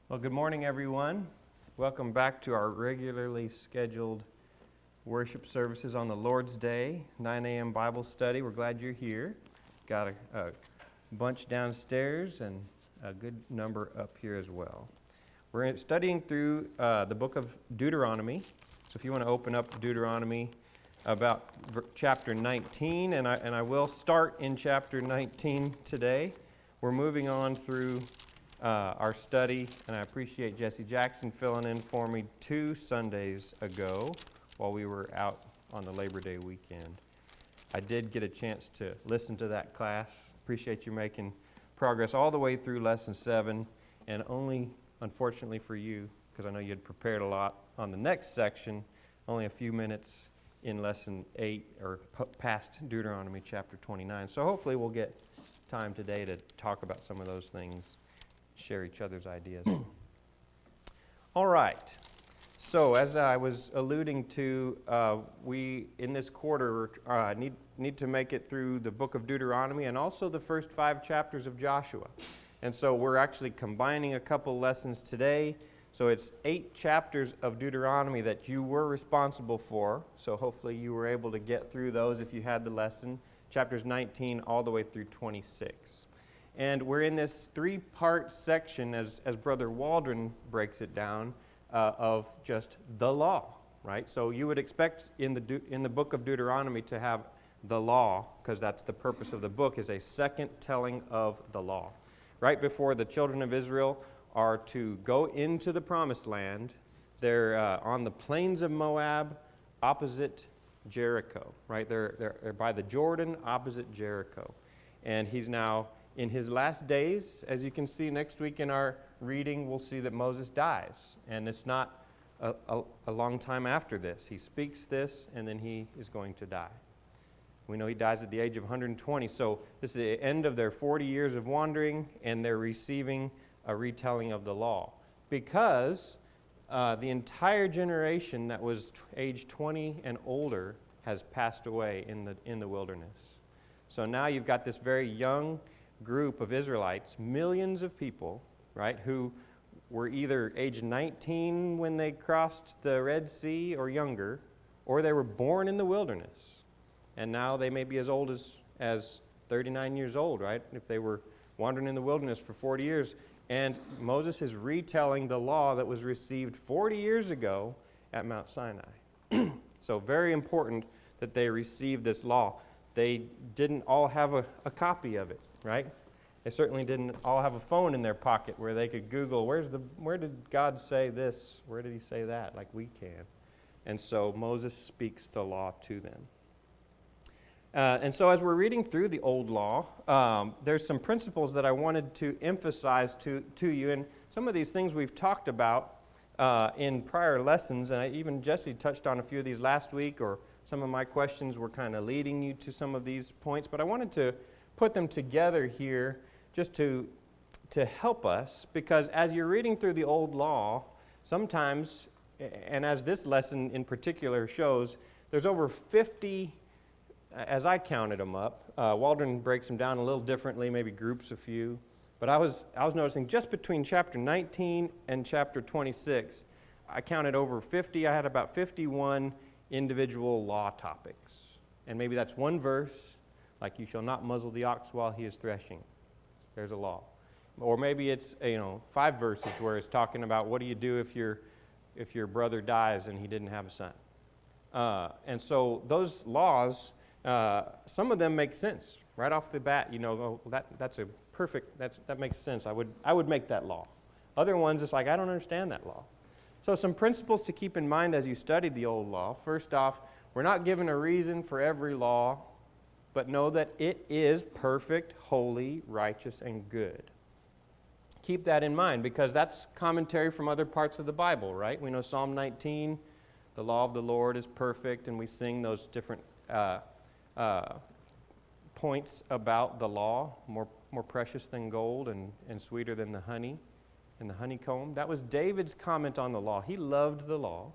Well, good morning, everyone. Welcome back to our regularly scheduled worship services on the Lord's Day, 9 a.m. Bible study. We're glad you're here. Got a bunch downstairs and a good number up here as well. We're studying through the book of Deuteronomy. So if you want to open up Deuteronomy about chapter 19, and I will start in chapter 19 today. We're moving on through our study, and I appreciate Jesse Jackson filling in for me 2 Sundays ago while we were out on the Labor Day weekend. I did get a chance to listen to that class. Appreciate you making progress all the way through Lesson 7, and only, unfortunately for you, because I know you had prepared a lot on the next section, only a few minutes in Lesson 8 or past Deuteronomy chapter 29. So hopefully we'll get time today to talk about some of those things, share each other's ideas. All right. So as I was alluding to, we in this quarter need to make it through the book of Deuteronomy and also the first 5 chapters of Joshua. And so we're actually combining a couple lessons today. So it's 8 chapters of Deuteronomy that you were responsible for. So hopefully you were able to get through those if you had the lesson. Chapters 19 all the way through 26. And we're in this 3-part section, as Brother Waldron breaks it down, of just the law, right? So you would expect in the book of Deuteronomy to have the law, because that's the purpose of the book, is a second telling of the law. Right before the children of Israel are to go into the promised land, they're on the plains of Moab, opposite Jericho, right? They're by the Jordan, opposite Jericho. And he's now in his last days. As you can see next week in our reading, we'll see that Moses dies. And it's not a long time after this. He speaks this, and then he is going to die. We know he dies at the age of 120. So this is the end of their 40 years of wandering, and they're receiving a retelling of the law. Because the entire generation that was age 20 and older has passed away in the wilderness. So now you've got this very young group of Israelites, millions of people, right, who were either age 19 when they crossed the Red Sea or younger, or they were born in the wilderness. And now they may be as old as 39 years old, right, if they were wandering in the wilderness for 40 years. And Moses is retelling the law that was received 40 years ago at Mount Sinai. So very important that they receive this law. They didn't all have a copy of it, right? They certainly didn't all have a phone in their pocket where they could Google, where did God say this? Where did he say that? Like we can. And so Moses speaks the law to them. And so as we're reading through the old law, there's some principles that I wanted to emphasize to you. And some of these things we've talked about in prior lessons, and even Jesse touched on a few of these last week, or some of my questions were kind of leading you to some of these points. But I wanted to put them together here just to help us, because as you're reading through the old law, sometimes, and as this lesson in particular shows, there's over 50, as I counted them up. Waldron breaks them down a little differently, maybe groups a few. But I was noticing just between chapter 19 and chapter 26, I counted over 50. I had about 51 individual law topics. And maybe that's one verse, like you shall not muzzle the ox while he is threshing. There's a law. Or maybe it's 5 verses where it's talking about what do you do if your brother dies and he didn't have a son. And so those laws, some of them make sense right off the bat. That's a perfect. That makes sense. I would make that law. Other ones, it's like I don't understand that law. So some principles to keep in mind as you study the old law. First off, we're not given a reason for every law, but know that it is perfect, holy, righteous, and good. Keep that in mind, because that's commentary from other parts of the Bible, right? We know Psalm 19, the law of the Lord is perfect, and we sing those different points about the law, more precious than gold and sweeter than the honey and the honeycomb. That was David's comment on the law. He loved the law,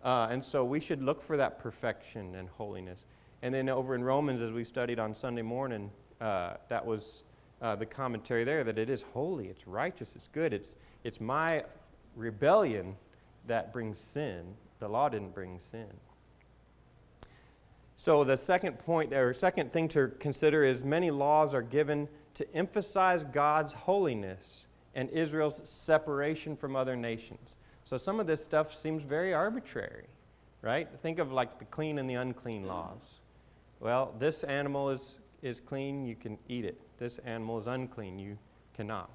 and so we should look for that perfection and holiness. And then over in Romans, as we studied on Sunday morning, that was the commentary there that it is holy, it's righteous, it's good. It's my rebellion that brings sin. The law didn't bring sin. So the second point, or second thing to consider, is many laws are given to emphasize God's holiness and Israel's separation from other nations. So some of this stuff seems very arbitrary, right? Think of like the clean and the unclean laws. Well, this animal is clean, you can eat it. This animal is unclean, you cannot.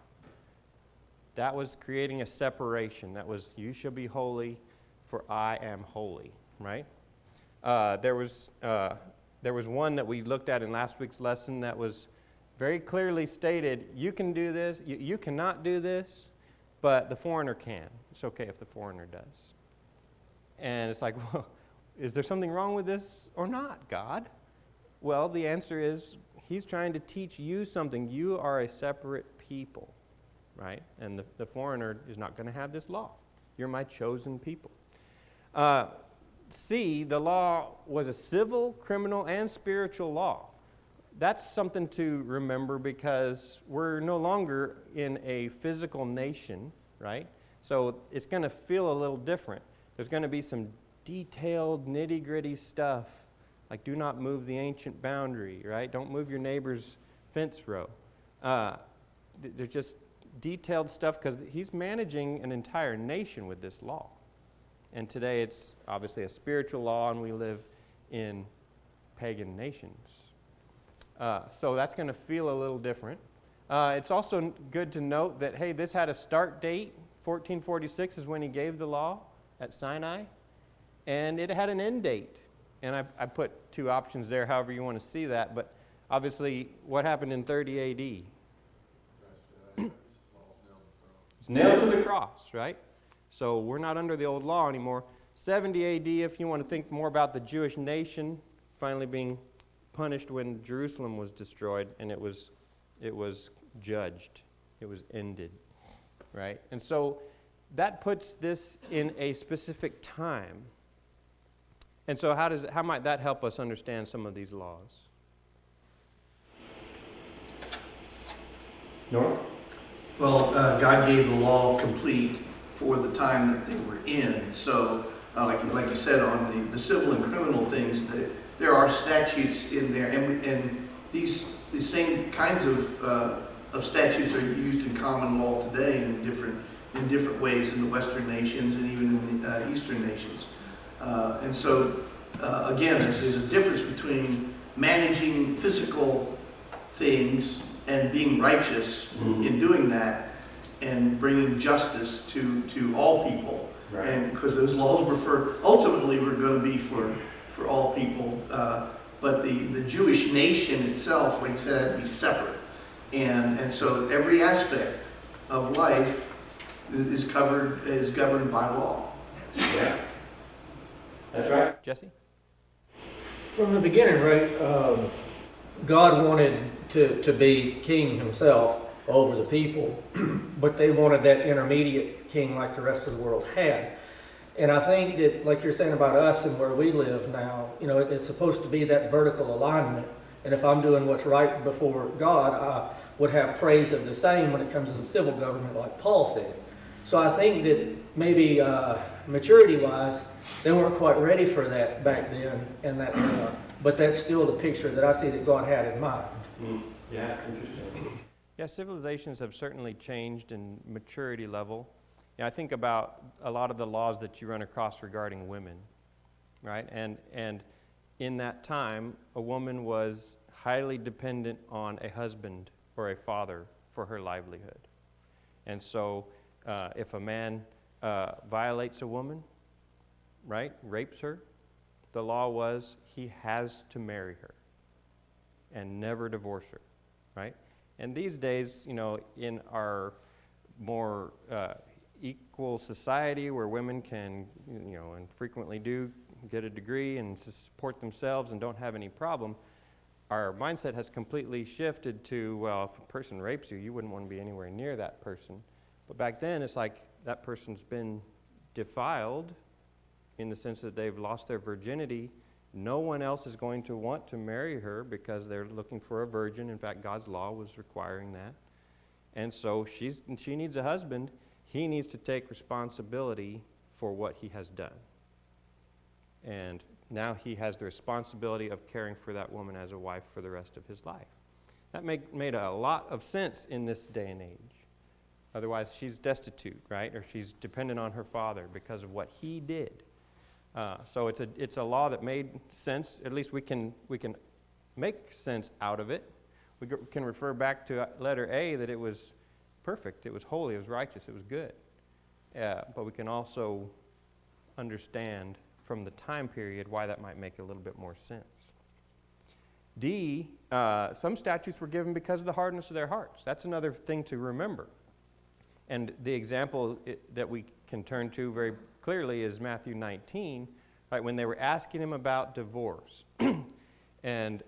That was creating a separation. That was, you shall be holy, for I am holy, right? There was one that we looked at in last week's lesson that was very clearly stated, you can do this, you cannot do this, but the foreigner can. It's okay if the foreigner does. And it's like, well, is there something wrong with this or not, God? Well, the answer is, he's trying to teach you something. You are a separate people, right? And the foreigner is not going to have this law. You're my chosen people. C, the law was a civil, criminal, and spiritual law. That's something to remember because we're no longer in a physical nation, right? So it's going to feel a little different. There's going to be some detailed, nitty-gritty stuff, like do not move the ancient boundary, right? Don't move your neighbor's fence row. There's just detailed stuff because he's managing an entire nation with this law. And today it's obviously a spiritual law, and we live in pagan nations. So that's going to feel a little different. It's also good to note that, hey, this had a start date. 1446 is when he gave the law at Sinai. And it had an end date. And I put two options there, however you want to see that. But obviously, what happened in 30 A.D.? It's nailed to the cross, right? So we're not under the old law anymore. 70 A.D., if you want to think more about the Jewish nation finally being punished when Jerusalem was destroyed, and it was judged. It was ended, right? And so that puts this in a specific time. And so how might that help us understand some of these laws? Nora? Well, God gave the law complete for the time that they were in. So, like you said, on the civil and criminal things, there are statutes in there, and these same kinds of statutes are used in common law today in different ways in the Western nations and even in the Eastern nations. And so, again, there's a difference between managing physical things and being righteous in doing that, and bringing justice to all people. Right. And because those laws ultimately were going to be for all people. But the Jewish nation itself, like I said, had to be separate. And so every aspect of life is governed by law. Yeah. That's right. Jesse? From the beginning, right, God wanted to be king himself over the people, but they wanted that intermediate king like the rest of the world had. And I think that, like you're saying about us and where we live now, it's supposed to be that vertical alignment. And if I'm doing what's right before God, I would have praise of the same when it comes to the civil government, like Paul said. So I think that maybe maturity-wise, they weren't quite ready for that back then and that era. But that's still the picture that I see that God had in mind. Yeah, interesting. Yeah, civilizations have certainly changed in maturity level. I think about a lot of the laws that you run across regarding women, right? And in that time, a woman was highly dependent on a husband or a father for her livelihood. And so if a man violates a woman, right, rapes her, the law was he has to marry her and never divorce her, right? And these days, in our more equal society where women can, and frequently do get a degree and support themselves and don't have any problem, our mindset has completely shifted to, well, if a person rapes you, you wouldn't want to be anywhere near that person. But back then, it's like that person's been defiled in the sense that they've lost their virginity, No one else is going to want to marry her because they're looking for a virgin. In fact, God's law was requiring that. And so she needs a husband. He needs to take responsibility for what he has done. And now he has the responsibility of caring for that woman as a wife for the rest of his life. That made a lot of sense in this day and age. Otherwise, she's destitute, right? Or she's dependent on her father because of what he did. So it's a law that made sense. At least we can make sense out of it. We can refer back to letter A that it was perfect, it was holy, it was righteous, it was good. But we can also understand from the time period why that might make a little bit more sense. D, some statutes were given because of the hardness of their hearts. That's another thing to remember. And the example that we can turn to very clearly is Matthew 19, right, when they were asking him about divorce. And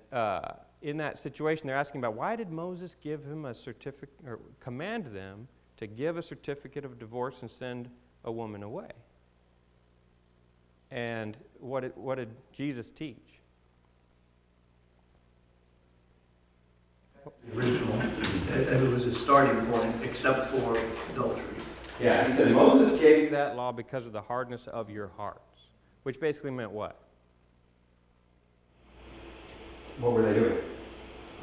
in that situation, they're asking about why did Moses give him a certificate, or command them to give a certificate of divorce and send a woman away? And what did Jesus teach? The original, it was a starting point, except for adultery. Yeah, he said Moses gave you that law because of the hardness of your hearts, which basically meant what? What were they doing?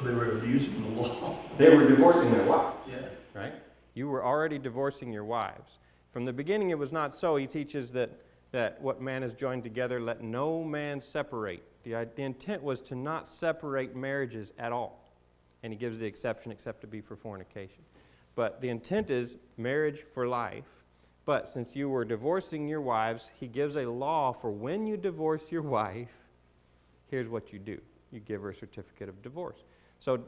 They were abusing the law. They were divorcing their wives. Yeah. Right? You were already divorcing your wives. From the beginning, it was not so. He teaches that what man has joined together, let no man separate. The intent was to not separate marriages at all. And he gives the exception except to be for fornication. But the intent is marriage for life. But since you were divorcing your wives, he gives a law for when you divorce your wife, here's what you do. You give her a certificate of divorce. So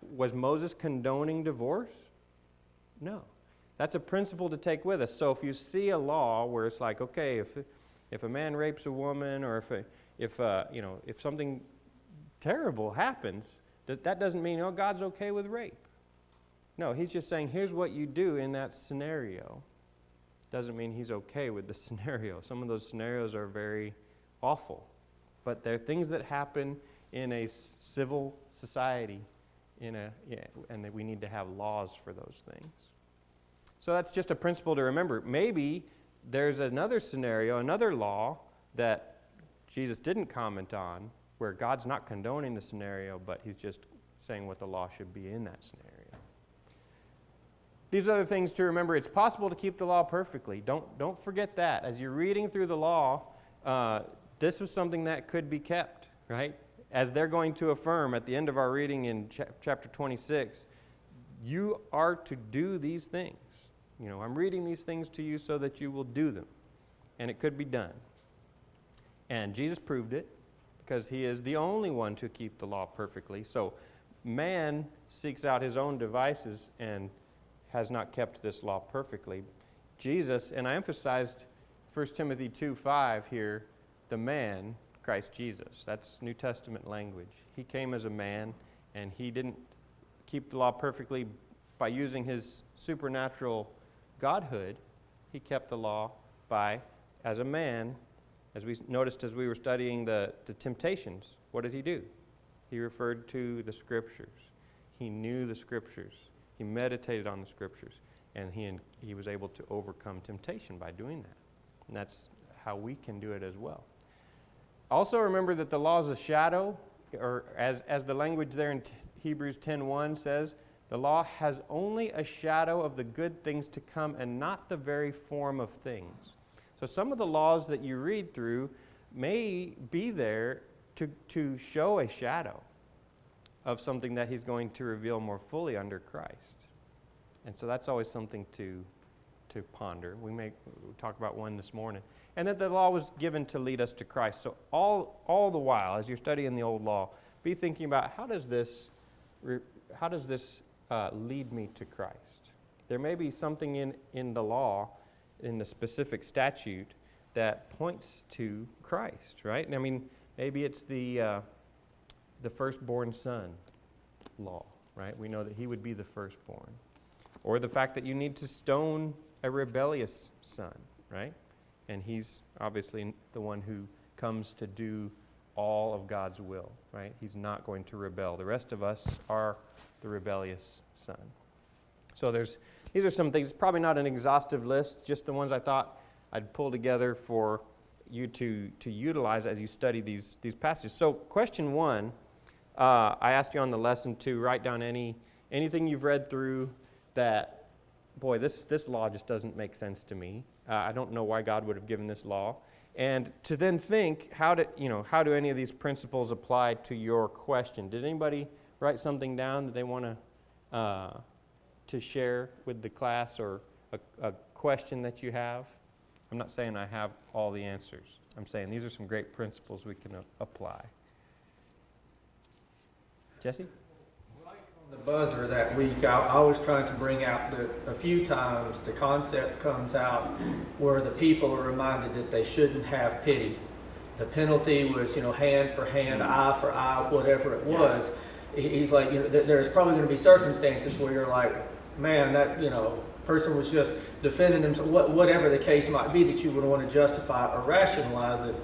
was Moses condoning divorce? No. That's a principle to take with us. So if you see a law where it's like, okay, if a man rapes a woman, or if something terrible happens, that doesn't mean, God's okay with rape. No, he's just saying, here's what you do in that scenario. Doesn't mean he's okay with the scenario. Some of those scenarios are very awful. But they're things that happen in a civil society, and that we need to have laws for those things. So that's just a principle to remember. Maybe there's another scenario, another law that Jesus didn't comment on, where God's not condoning the scenario, but he's just saying what the law should be in that scenario. These other things to remember: it's possible to keep the law perfectly. Don't forget that. As you're reading through the law, this was something that could be kept, right? As they're going to affirm at the end of our reading in chapter 26, you are to do these things. I'm reading these things to you so that you will do them. And it could be done. And Jesus proved it, because he is the only one to keep the law perfectly. So man seeks out his own devices and has not kept this law perfectly. Jesus, and I emphasized 1 Timothy 2:5 here, the man, Christ Jesus. That's New Testament language. He came as a man, and he didn't keep the law perfectly by using his supernatural godhood. He kept the law by, as a man, as we noticed as we were studying the temptations, what did he do? He referred to the Scriptures. He knew the Scriptures. He meditated on the Scriptures. And he was able to overcome temptation by doing that. And that's how we can do it as well. Also remember that the law is a shadow, or as the language there in Hebrews 10:1 says, the law has only a shadow of the good things to come and not the very form of things. So some of the laws that you read through may be there to show a shadow of something that he's going to reveal more fully under Christ. And so that's always something to ponder. We'll talk about one this morning. And that the law was given to lead us to Christ. So all the while, as you're studying the old law, be thinking about how does this lead me to Christ? There may be something in the law, in the specific statute, that points to Christ, right? I mean, maybe it's the firstborn son law, right? We know that he would be the firstborn. Or the fact that you need to stone a rebellious son, right? And he's obviously the one who comes to do all of God's will, right? He's not going to rebel. The rest of us are the rebellious son. So these are some things. It's probably not an exhaustive list, just the ones I thought I'd pull together for you to utilize as you study these passages. So question 1, I asked you on the lesson to write down anything you've read through that, boy, this law just doesn't make sense to me. I don't know why God would have given this law. And to then think, how do any of these principles apply to your question? Did anybody write something down that they want to share with the class, or a question that you have? I'm not saying I have all the answers. I'm saying these are some great principles we can apply. Jesse? Right on the buzzer that week, I was trying to bring out that a few times the concept comes out where the people are reminded that they shouldn't have pity. The penalty was, hand for hand, eye for eye, whatever it was. He's like, there's probably going to be circumstances where you're like, man, that, person was just defending himself, whatever the case might be, that you would want to justify or rationalize it.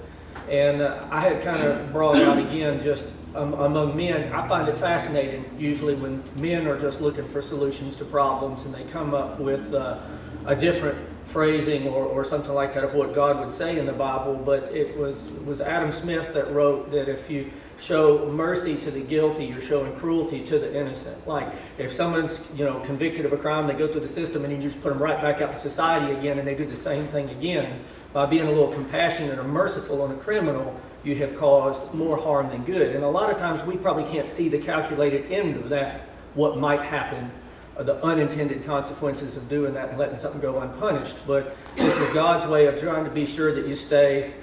And I had kind of brought out again, just among men, I find it fascinating usually when men are just looking for solutions to problems and they come up with a different phrasing or something like that of what God would say in the Bible. But it was Adam Smith that wrote that if you show mercy to the guilty, you're showing cruelty to the innocent. Like if someone's convicted of a crime, they go through the system and you just put them right back out in society again and they do the same thing again. By being a little compassionate or merciful on a criminal, you have caused more harm than good. And a lot of times we probably can't see the calculated end of that, what might happen, the unintended consequences of doing that and letting something go unpunished. But this is God's way of trying to be sure that you stay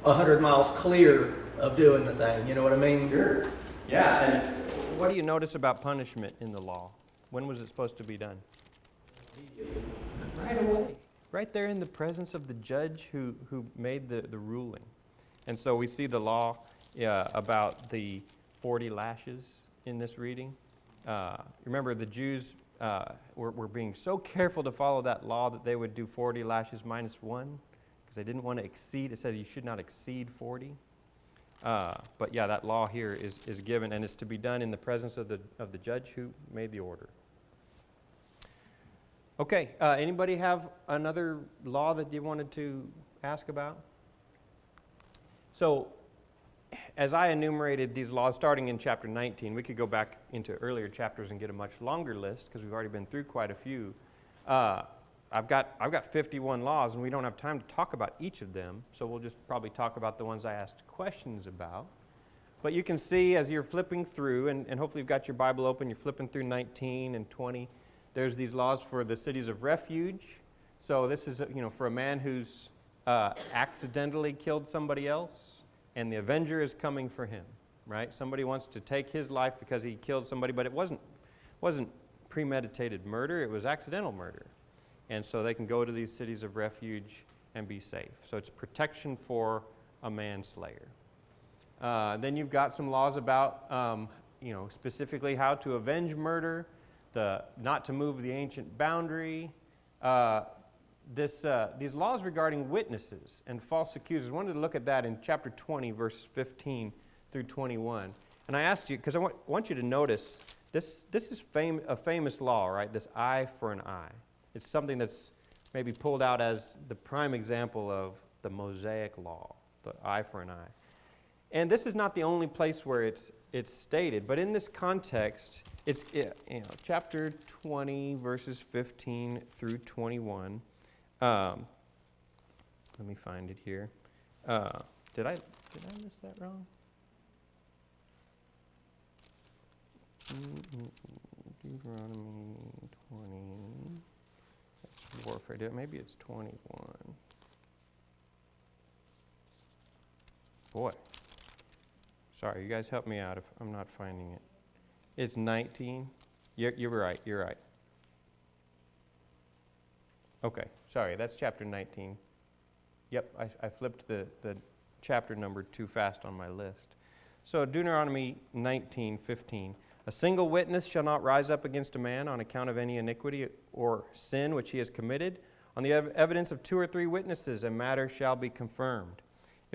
100 miles clear of doing the thing. You know what I mean? Sure. Yeah. And what do you notice about punishment in the law? When was it supposed to be done? Right away. Right there in the presence of the judge who made the ruling. And so we see the law about the 40 lashes in this reading. Remember, the Jews were being so careful to follow that law that they would do 40 lashes minus 1 because they didn't want to exceed. It says you should not exceed 40. But yeah, that law here is given, and it's to be done in the presence of the judge who made the order. Okay, anybody have another law that you wanted to ask about? So, as I enumerated these laws starting in chapter 19, we could go back into earlier chapters and get a much longer list because we've already been through quite a few. I've got 51 laws, and we don't have time to talk about each of them, so we'll just probably talk about the ones I asked questions about. But you can see as you're flipping through, and hopefully you've got your Bible open, you're flipping through 19 and 20. There's these laws for the cities of refuge. So this is, for a man who's accidentally killed somebody else, and the avenger is coming for him, right? Somebody wants to take his life because he killed somebody, but it wasn't premeditated murder, it was accidental murder. And so they can go to these cities of refuge and be safe. So it's protection for a manslayer. Then you've got some laws about, specifically how to avenge murder, not to move the ancient boundary. These laws regarding witnesses and false accusers. I wanted to look at that in chapter 20, verses 15 through 21. And I asked you, because I want you to notice, this is a famous law, right? This eye for an eye. It's something that's maybe pulled out as the prime example of the Mosaic law, the eye for an eye. And this is not the only place where it's stated, but in this context, it's chapter 20, verses 15 through 21. Let me find it here. Did I miss that wrong? Deuteronomy 20. That's warfare. Maybe it's 21. Boy. Sorry, you guys help me out if I'm not finding it. It's 19. You're right. Okay, sorry, that's chapter 19. Yep, I flipped the chapter number too fast on my list. So Deuteronomy 19:15. A single witness shall not rise up against a man on account of any iniquity or sin which he has committed. On the evidence of 2 or 3 witnesses, a matter shall be confirmed.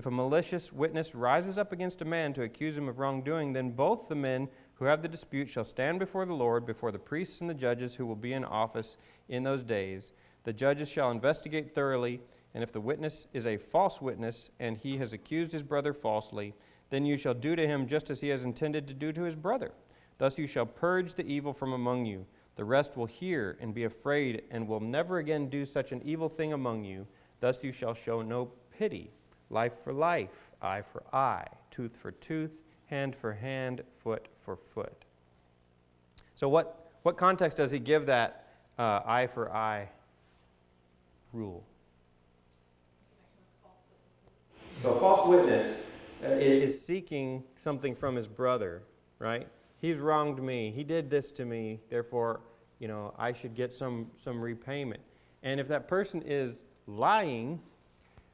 If a malicious witness rises up against a man to accuse him of wrongdoing, then both the men who have the dispute shall stand before the Lord, before the priests and the judges who will be in office in those days. The judges shall investigate thoroughly, and if the witness is a false witness, and he has accused his brother falsely, then you shall do to him just as he has intended to do to his brother. Thus you shall purge the evil from among you. The rest will hear and be afraid, and will never again do such an evil thing among you. Thus you shall show no pity. Life for life, eye for eye, tooth for tooth, hand for hand, foot for foot. So what context does he give that eye for eye rule? So a false witness is seeking something from his brother, right? He's wronged me. He did this to me. Therefore, I should get some repayment. And if that person is lying,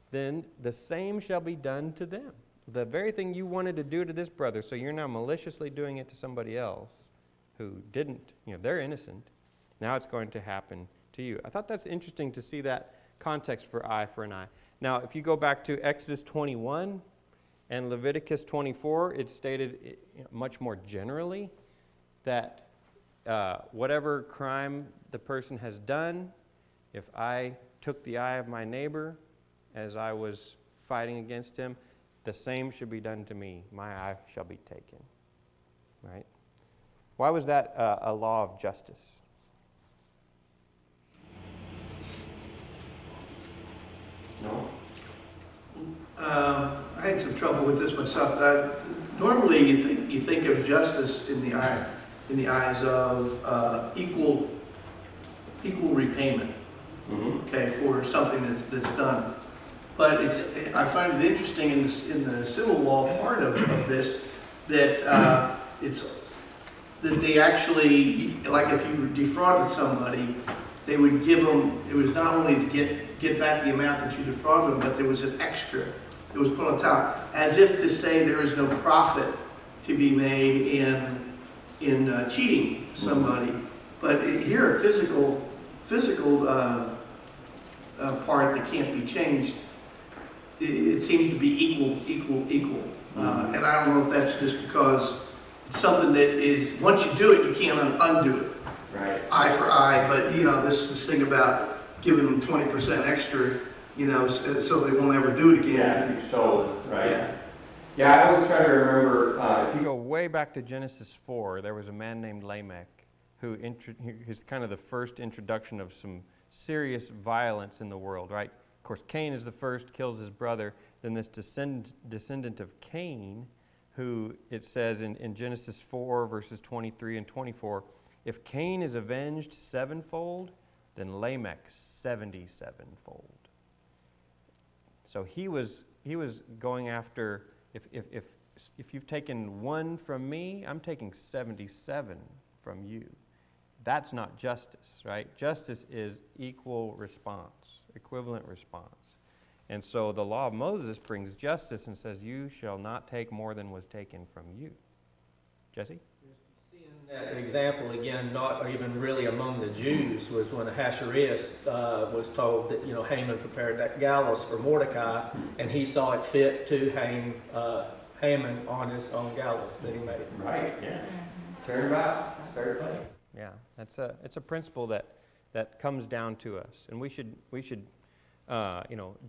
then the same shall be done to them. The very thing you wanted to do to this brother, so you're now maliciously doing it to somebody else who didn't, they're innocent. Now it's going to happen to you. I thought that's interesting to see that context for eye for an eye. Now, if you go back to Exodus 21 and Leviticus 24, it's stated much more generally that whatever crime the person has done, if I took the eye of my neighbor as I was fighting against him, the same should be done to me. My eye shall be taken. Right? Why was that a law of justice? No? I had some trouble with this myself. Normally, you think of justice in the eyes of equal repayment, okay, for something that's done. But I find it interesting in the civil law part of this that they actually, like if you defrauded somebody, they would give them. It was not only to get back the amount that you defrauded them, but there was an extra that was put on top, as if to say there is no profit to be made in cheating somebody. But here, a physical part that can't be changed. It seems to be equal. And I don't know if that's just because it's something that is, once you do it, you can't undo it. Right. Eye for eye, but this thing about giving them 20% extra, so they won't ever do it again. Yeah, if you've stolen, right? Yeah. Yeah, I always try to remember, if you go way back to Genesis 4, there was a man named Lamech who's kind of the first introduction of some serious violence in the world, right? Of course, Cain is the first, kills his brother. Then this descendant of Cain, who it says in Genesis 4, verses 23 and 24, if Cain is avenged sevenfold, then Lamech 77-fold. So he was going after, if you've taken one from me, I'm taking 77 from you. That's not justice, right? Justice is equal response, equivalent response. And so the law of Moses brings justice and says, you shall not take more than was taken from you. Jesse? Seeing that example again, not even really among the Jews, was when Ahasuerus was told that Haman prepared that gallows for Mordecai, and he saw it fit to hang Haman on his own gallows that he made. Right. Yeah. Turn about. Start playing. Yeah. It's a principle that comes down to us, and we should.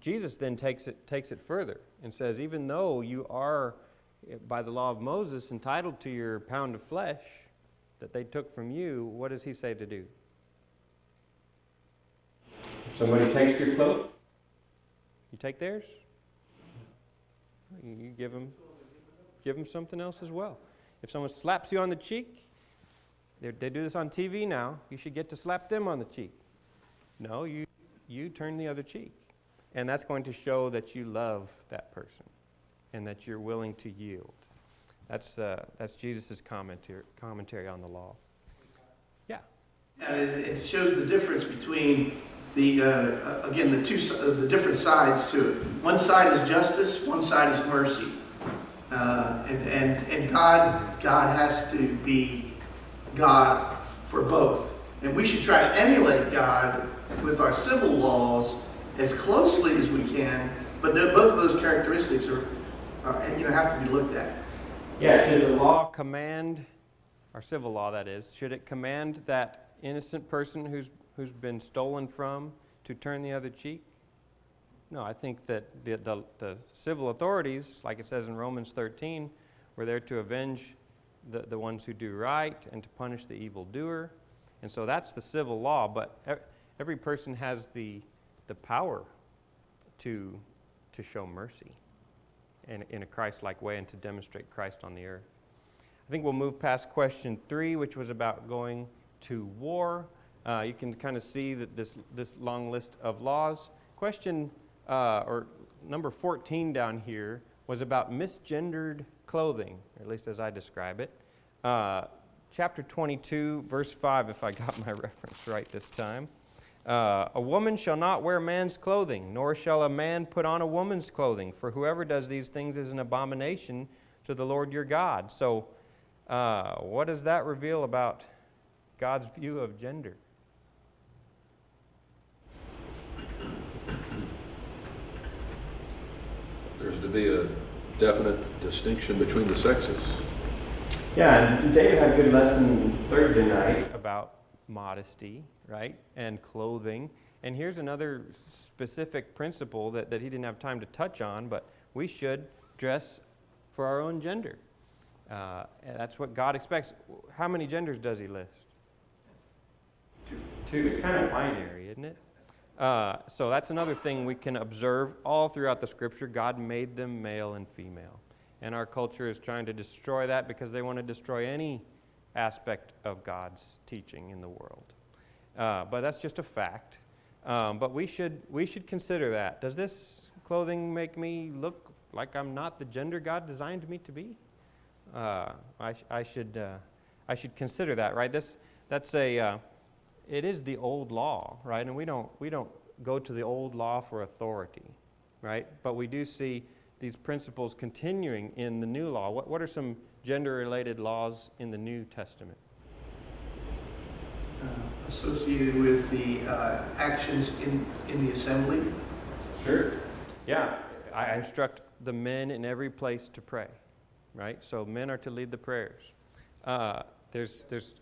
Jesus then takes it further and says, even though you are, by the law of Moses, entitled to your pound of flesh that they took from you, what does he say to do? If somebody takes your cloak, you take theirs. You give them something else as well. If someone slaps you on the cheek, they do this on TV now, you should get to slap them on the cheek. No, you turn the other cheek. And that's going to show that you love that person and that you're willing to yield. That's Jesus' commentary on the law. Yeah. And it shows the difference between the different sides to it. One side is justice, one side is mercy. And God has to be God for both. And we should try to emulate God with our civil laws as closely as we can, But both of those characteristics have to be looked at. Yeah, should the law command, our civil law that is, should it command that innocent person who's been stolen from to turn the other cheek? No, I think that the civil authorities, like it says in Romans 13, were there to avenge the ones who do right and to punish the evildoer. And so that's the civil law, but every person has the power to show mercy in a Christ-like way and to demonstrate Christ on the earth. I think we'll move past question 3, which was about going to war. You can kind of see that this long list of laws. Question or number 14 down here was about misgendered clothing, or at least as I describe it. Chapter 22, verse 5, if I got my reference right this time. A woman shall not wear man's clothing, nor shall a man put on a woman's clothing, for whoever does these things is an abomination to the Lord your God. So what does that reveal about God's view of gender? There's to be a definite distinction between the sexes. Yeah, and David had a good lesson Thursday night about modesty, right, and clothing. And here's another specific principle that he didn't have time to touch on, but we should dress for our own gender. And that's what God expects. How many genders does he list? 2. It's kind of binary, isn't it? So that's another thing we can observe all throughout the Scripture. God made them male and female. And our culture is trying to destroy that because they want to destroy any aspect of God's teaching in the world. But that's just a fact. But we should consider that. Does this clothing make me look like I'm not the gender God designed me to be? I should consider that, right? It is the old law, right? And we don't go to the old law for authority, right? But we do see these principles continuing in the new law. What are some gender-related laws in the New Testament? Associated with the actions in the assembly. Sure. Yeah, I instruct the men in every place to pray, right? So men are to lead the prayers. There's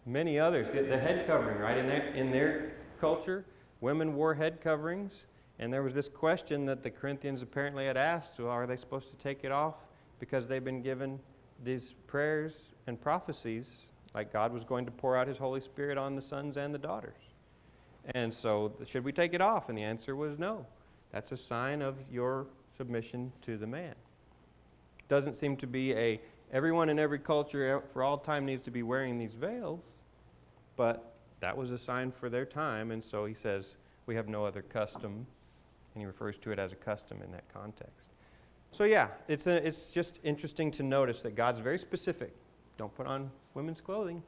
many others. The head covering, right? In their culture, women wore head coverings, and there was this question that the Corinthians apparently had asked, well, are they supposed to take it off because they've been given these prayers and prophecies like God was going to pour out his Holy Spirit on the sons and the daughters? And so should we take it off? And the answer was no. That's a sign of your submission to the man. Doesn't seem to be everyone in every culture for all time needs to be wearing these veils, but that was a sign for their time, and so he says we have no other custom, and he refers to it as a custom in that context. So yeah, it's just interesting to notice that God's very specific. Don't put on women's clothing.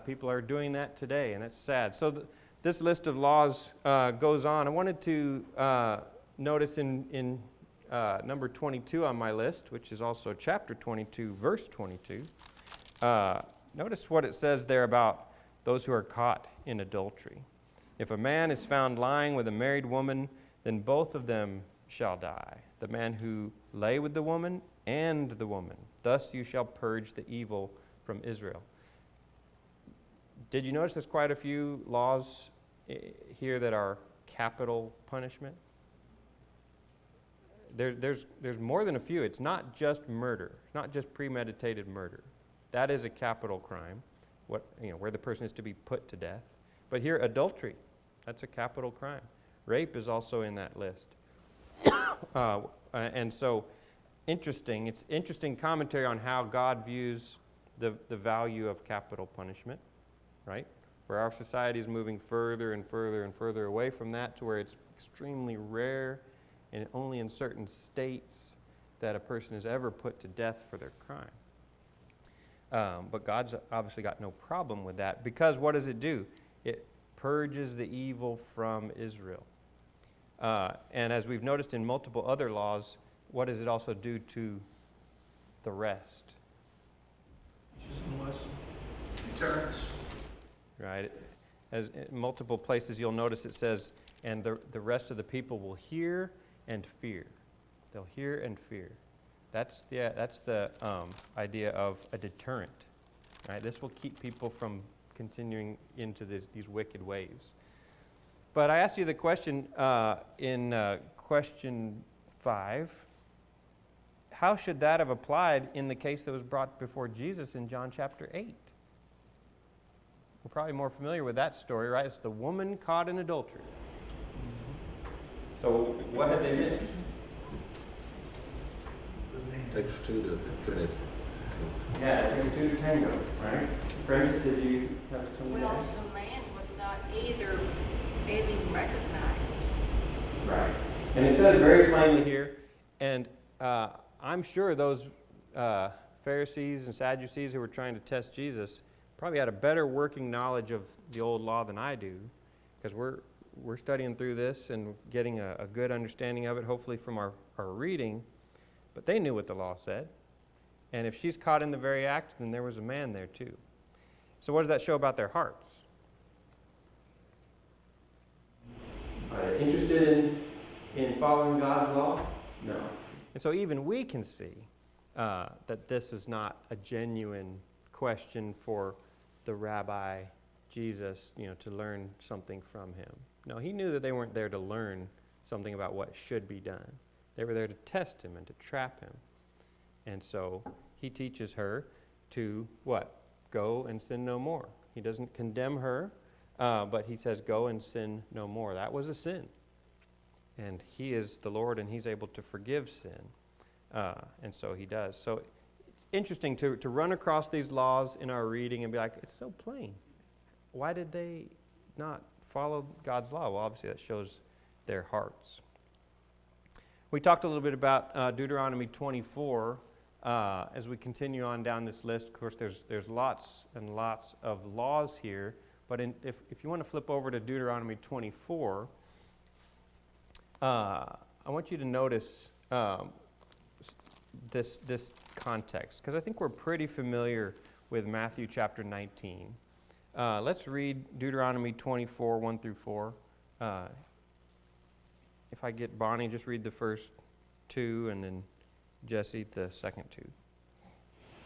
People are doing that today, and that's sad. So this list of laws goes on. I wanted to notice in number 22 on my list, which is also chapter 22, verse 22. Notice what it says there about those who are caught in adultery. If a man is found lying with a married woman, then both of them shall die, the man who lay with the woman and the woman. Thus you shall purge the evil from Israel. Did you notice there's quite a few laws here that are capital punishment? There's more than a few. It's not just murder. It's not just premeditated murder. That is a capital crime, where the person is to be put to death. But here, adultery, that's a capital crime. Rape is also in that list. And so, it's interesting commentary on how God views the value of capital punishment, right? Where our society is moving further and further and further away from that to where it's extremely rare and only in certain states that a person is ever put to death for their crime. But God's obviously got no problem with that, because what does it do? It purges the evil from Israel. And as we've noticed in multiple other laws, what does it also do to the rest? Deterrence. Right? As in multiple places you'll notice it says, and the rest of the people will hear and fear. They'll hear and fear. That's the idea of a deterrent. Right? This will keep people from continuing into these wicked ways. But I asked you the question in question 5. How should that have applied in the case that was brought before Jesus in John chapter 8? We're probably more familiar with that story, right? It's the woman caught in adultery. So what had they missed? Takes two to commit. Yeah, it takes two to tango, right? Francis, did you have to come Well, the man was not either being recognized. Right. And it says very plainly here, and I'm sure those Pharisees and Sadducees who were trying to test Jesus probably had a better working knowledge of the old law than I do, because we're studying through this and getting a good understanding of it, hopefully from our reading. But they knew what the law said. And if she's caught in the very act, then there was a man there too. So what does that show about their hearts? Are they interested in following God's law? No. And so even we can see that this is not a genuine question for the rabbi Jesus, to learn something from him. No, he knew that they weren't there to learn something about what should be done. They were there to test him and to trap him. And so he teaches her to what? Go and sin no more. He doesn't condemn her, but he says, go and sin no more. That was a sin. And he is the Lord, and he's able to forgive sin. And so he does. So interesting to run across these laws in our reading and be like, it's so plain. Why did they not follow God's law? Well, obviously that shows their hearts. We talked a little bit about Deuteronomy 24 as we continue on down this list. Of course, there's lots and lots of laws here. But if you want to flip over to Deuteronomy 24, I want you to notice this context, because I think we're pretty familiar with Matthew chapter 19. Let's read Deuteronomy 24, 1 through 4. If I get Bonnie, just read the first 2, and then Jesse the second 2.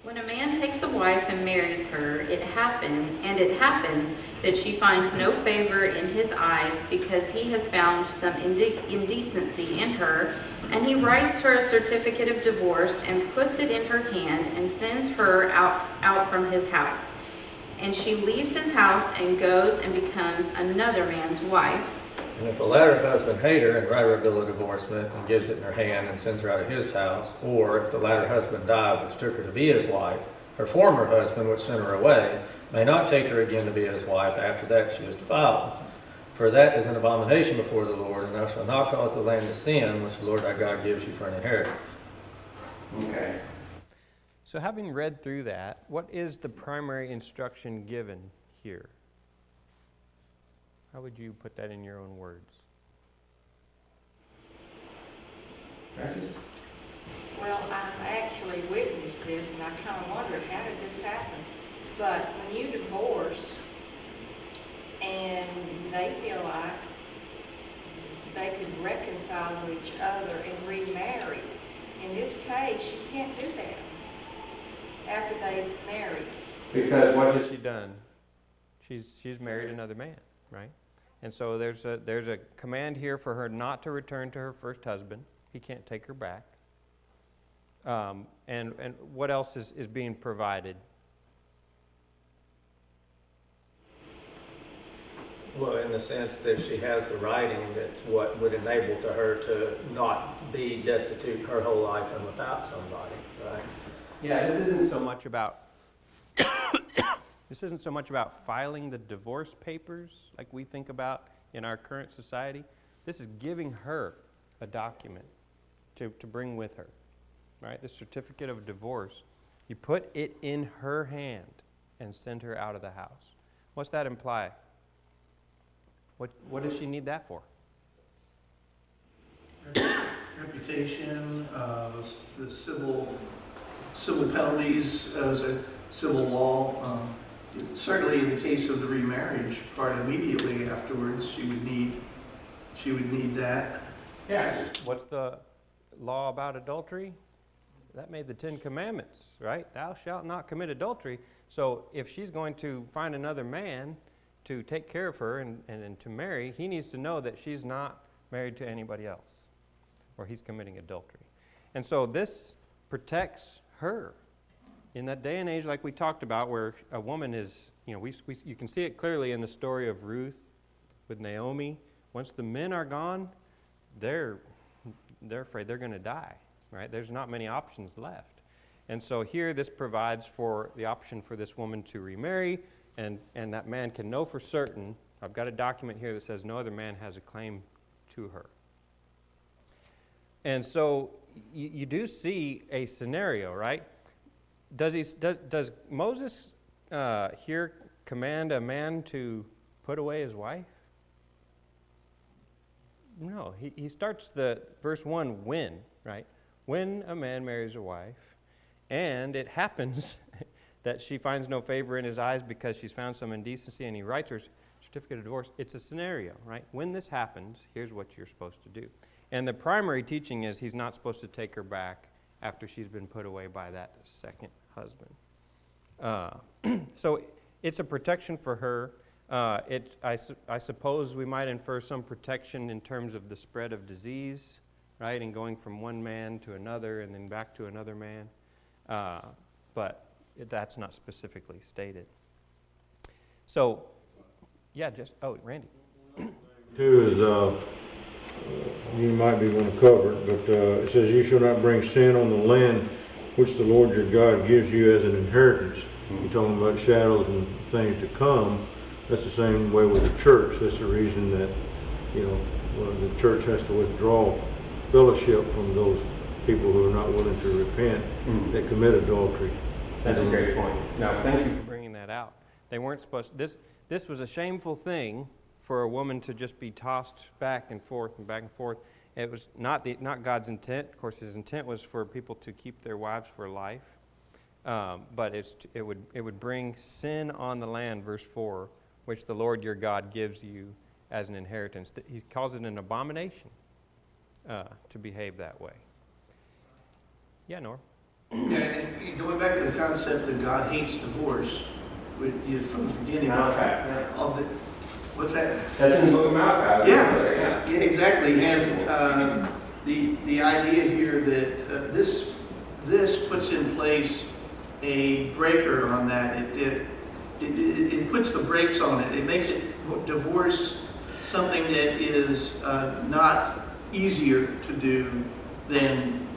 When a man takes a wife and marries her, it happens that she finds no favor in his eyes because he has found some indecency in her, and he writes her a certificate of divorce and puts it in her hand and sends her out from his house. And she leaves his house and goes and becomes another man's wife. And if the latter husband hate her and write her a bill of divorcement and gives it in her hand and sends her out of his house, or if the latter husband died which took her to be his wife, her former husband which sent her away may not take her again to be his wife after that she is defiled. For that is an abomination before the Lord, and thou shalt not cause the land to sin, which the Lord thy God gives you for an inheritance. Okay. So having read through that, what is the primary instruction given here? How would you put that in your own words? Well, I actually witnessed this, and I kind of wondered, how did this happen? But when you divorce, and they feel like they could reconcile with each other and remarry, in this case, you can't do that after they've married. Because what has she done? She's married another man, right? And so there's a command here for her not to return to her first husband. He can't take her back. And what else is being provided? Well, in the sense that she has the writing, that's what would enable to her to not be destitute her whole life and without somebody, right? Yeah, this isn't so much about filing the divorce papers like we think about in our current society. This is giving her a document to bring with her, right? The certificate of divorce. You put it in her hand and send her out of the house. What's that imply? What does she need that for? Reputation, the civil penalties as a civil law. Certainly in the case of the remarriage part, immediately afterwards, she would need that. Yeah. What's the law about adultery? That made the 10 Commandments, right? Thou shalt not commit adultery. So if she's going to find another man to take care of her and to marry, he needs to know that she's not married to anybody else, or he's committing adultery. And so this protects her. In that day and age, like we talked about, where a woman is, you can see it clearly in the story of Ruth with Naomi. Once the men are gone, they're afraid they're going to die, right? There's not many options left. And so here this provides for the option for this woman to remarry, and that man can know for certain. I've got a document here that says no other man has a claim to her. And so you do see a scenario, right? Does Moses here command a man to put away his wife? No, he starts the verse 1, when, right? When a man marries a wife, and it happens that she finds no favor in his eyes because she's found some indecency, and he writes her certificate of divorce. It's a scenario, right? When this happens, here's what you're supposed to do. And the primary teaching is he's not supposed to take her back after she's been put away by that second husband. So it's a protection for her. I suppose we might infer some protection in terms of the spread of disease, right, and going from one man to another and then back to another man. But that's not specifically stated. So, yeah, Randy. Two is, you might be going to cover it, but it says, you shall not bring sin on the land which the Lord your God gives you as an inheritance. You're talking about shadows and things to come. That's the same way with the church. That's the reason that, the church has to withdraw fellowship from those people who are not willing to repent, that commit adultery. That's a great point. No, thank you for bringing that out. They weren't supposed to, this was a shameful thing for a woman to just be tossed back and forth and back and forth. It was not God's intent. Of course, his intent was for people to keep their wives for life. But it would bring sin on the land, verse 4, which the Lord your God gives you as an inheritance. He calls it an abomination to behave that way. Yeah, Nor? Yeah, and going back to the concept that God hates divorce, from the beginning of the, what's that? That's in the book of Malachi. Yeah, exactly. And the idea here that this puts in place a breaker on that. It puts the brakes on it. It makes it divorce something that is not easier to do than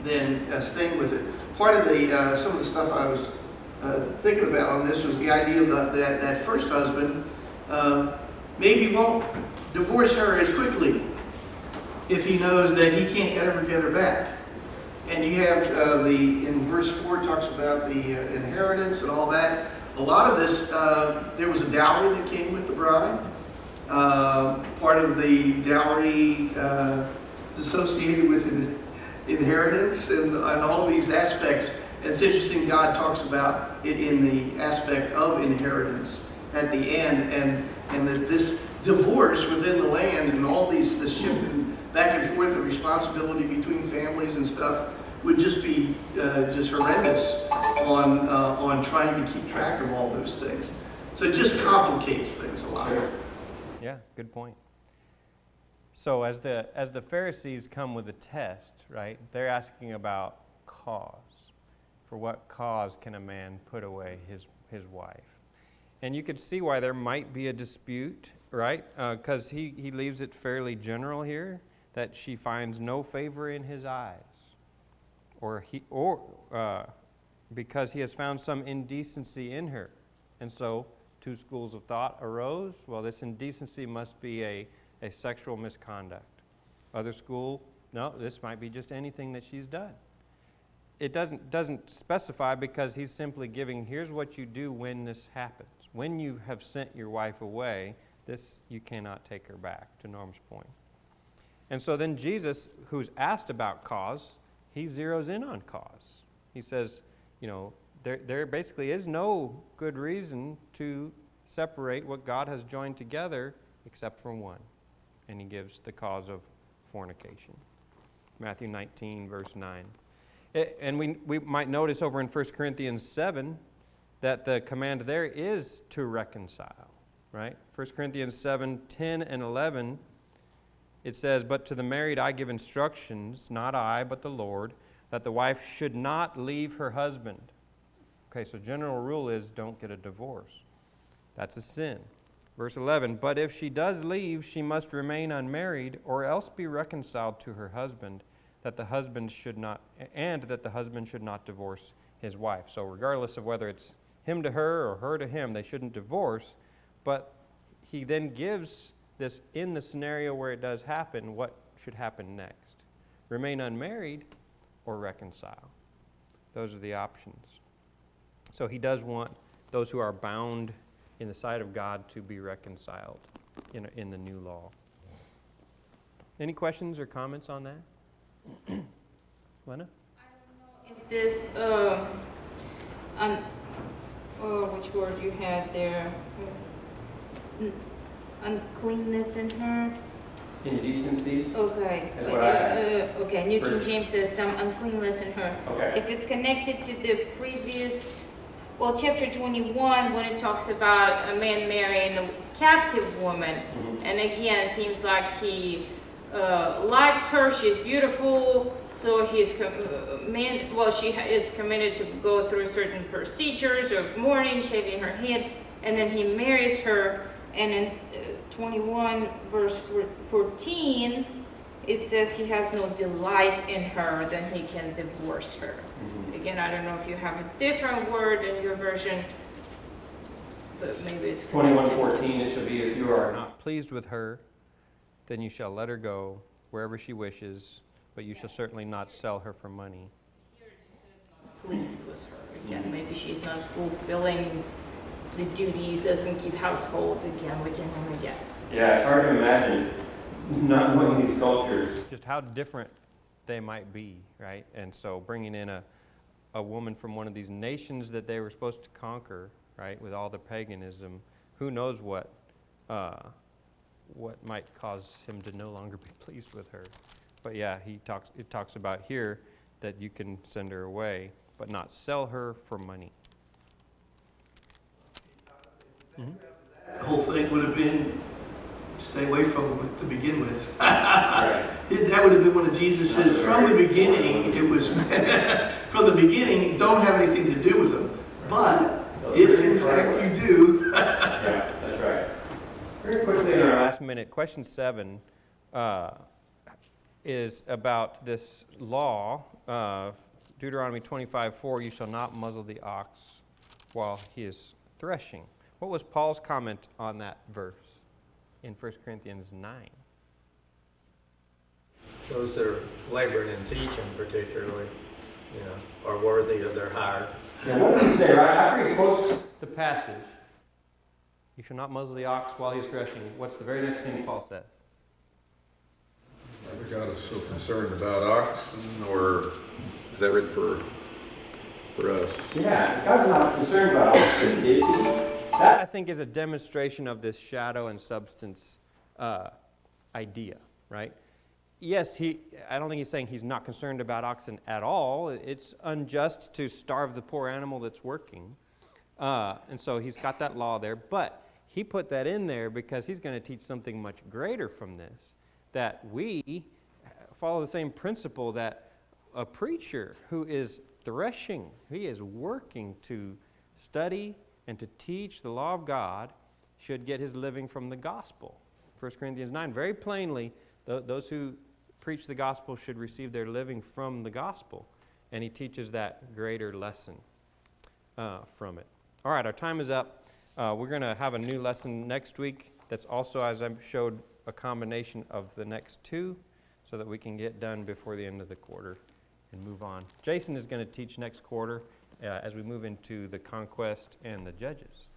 staying with it. Part of some of the stuff I was thinking about on this was the idea that first husband maybe won't divorce her as quickly if he knows that he can't ever get her back. And you have in verse 4 talks about the inheritance and all that. A lot of this, there was a dowry that came with the bride. Part of the dowry is associated with inheritance and all of these aspects. And it's interesting, God talks about it in the aspect of inheritance at the end, and that this divorce within the land and all this shifting back and forth of responsibility between families and stuff would just be just horrendous on trying to keep track of all those things. So it just complicates things a lot. Sure. Yeah, good point. So as the Pharisees come with a test, right, they're asking about cause. For what cause can a man put away his wife? And you could see why there might be a dispute, right? Because he leaves it fairly general here, that she finds no favor in his eyes, or because he has found some indecency in her. And so two schools of thought arose. Well, this indecency must be a sexual misconduct. Other school, no, this might be just anything that she's done. It doesn't specify, because he's simply giving, here's what you do when this happens. When you have sent your wife away, you cannot take her back, to Norm's point. And so then Jesus, who's asked about cause, he zeroes in on cause. He says, there basically is no good reason to separate what God has joined together except for one. And he gives the cause of fornication. Matthew 19, verse 9. And we might notice over in 1 Corinthians 7 that the command there is to reconcile, right? 1 Corinthians 7, 10 and 11, it says, "But to the married I give instructions, not I, but the Lord, that the wife should not leave her husband." Okay, so general rule is don't get a divorce. That's a sin. Verse 11, "But if she does leave, she must remain unmarried, or else be reconciled to her husband, that the husband should not divorce his wife." So regardless of whether it's him to her or her to him, they shouldn't divorce. But he then gives this, in the scenario where it does happen, what should happen next. Remain unmarried or reconcile. Those are the options. So he does want those who are bound in the sight of God to be reconciled in the new law. Any questions or comments on that? Lena? If this, which word you had there? Uncleanness in her? Indecency? Okay. That's what I had. Okay, New King James says some uncleanness in her. Okay. If it's connected to the previous, well, chapter 21, when it talks about a man marrying a captive woman, and again, it seems like he likes her, she's beautiful, so she is committed to go through certain procedures of mourning, shaving her head, and then he marries her, and in 21 verse 14, it says he has no delight in her, then he can divorce her. Again, I don't know if you have a different word in your version, but maybe it's 21:14, it shall be, "If you are not pleased with her, then you shall let her go wherever she wishes, but you shall certainly not sell her for money." Here it just says not pleased with her. Again, maybe she's not fulfilling the duties, doesn't keep household. Again, we can only guess. Yeah, it's hard to imagine not knowing these cultures, just how different they might be, right? And so bringing in a woman from one of these nations that they were supposed to conquer, right, with all the paganism, who knows what might cause him to no longer be pleased with her. But yeah, it talks about here that you can send her away, but not sell her for money. The whole thing would have been, stay away from them to begin with. Right. That would have been one of Jesus's, from the beginning, it was, from the beginning, don't have anything to do with them. But if in fact you do. Yeah, that's right. Very quickly in our last minute, question 7 is about this law, Deuteronomy 25:4, "You shall not muzzle the ox while he is threshing." What was Paul's comment on that verse in 1 Corinthians 9? Those that are laboring in teaching particularly, are worthy of their hire. Yeah, what did he say, right? After he quotes the passage, "You shall not muzzle the ox while he is threshing," what's the very next thing Paul says? Are God is so concerned about oxen, or is that written for us? Yeah, God's not concerned about oxen, is he? That, I think, is a demonstration of this shadow and substance idea, right? Yes, I don't think he's saying he's not concerned about oxen at all. It's unjust to starve the poor animal that's working. And so he's got that law there. But he put that in there because he's going to teach something much greater from this, that we follow the same principle that a preacher who is threshing, he is working to study and to teach the law of God, should get his living from the gospel. 1 Corinthians 9, very plainly, those who preach the gospel should receive their living from the gospel. And he teaches that greater lesson from it. All right, our time is up. We're going to have a new lesson next week that's also, as I showed, a combination of the next two so that we can get done before the end of the quarter and move on. Jason is going to teach next quarter as we move into the conquest and the judges.